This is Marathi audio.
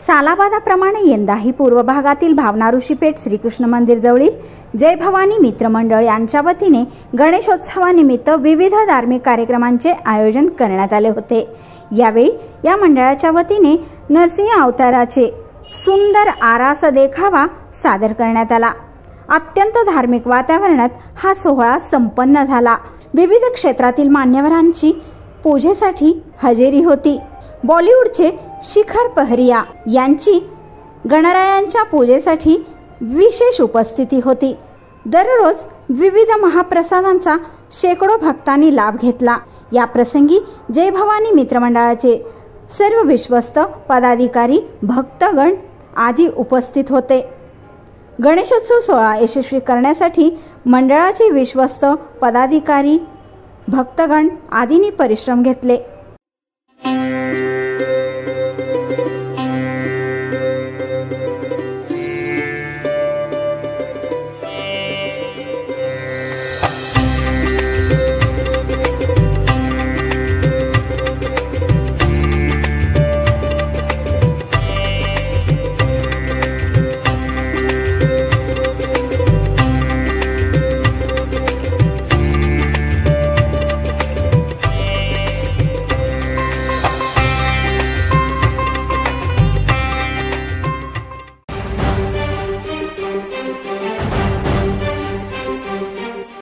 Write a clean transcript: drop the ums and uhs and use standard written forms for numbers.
सालाबादाप्रमाणे यंदाही पूर्व भागातील भावना ऋषीपेठ श्रीकृष्ण मंदिर जवळील जय भवानी मित्र मंडळ यांच्या वतीने गणेशोत्सवानिमित्त विविध धार्मिक कार्यक्रमांचे आयोजन करण्यात आले होते। यावेळी या मंडळाच्या वतीने नरसिंह अवताराचे सुंदर आरास देखावा सादर करण्यात आला। अत्यंत धार्मिक वातावरणात हा सोहळा संपन्न झाला। विविध क्षेत्रातील मान्यवरांची पूजेसाठी हजेरी होती। बॉलिवूडचे शिखर पहरिया यांची गणरायांच्या पूजेसाठी विशेष उपस्थिती होती। दररोज विविध महाप्रसादांचा शेकडो भक्तांनी लाभ घेतला। या प्रसंगी जय भवानी मित्रमंडळाचे सर्व विश्वस्त पदाधिकारी भक्तगण आदी उपस्थित होते। गणेशोत्सव सोहळा यशस्वी करण्यासाठी मंडळाचे विश्वस्त पदाधिकारी भक्तगण आदींनी परिश्रम घेतले।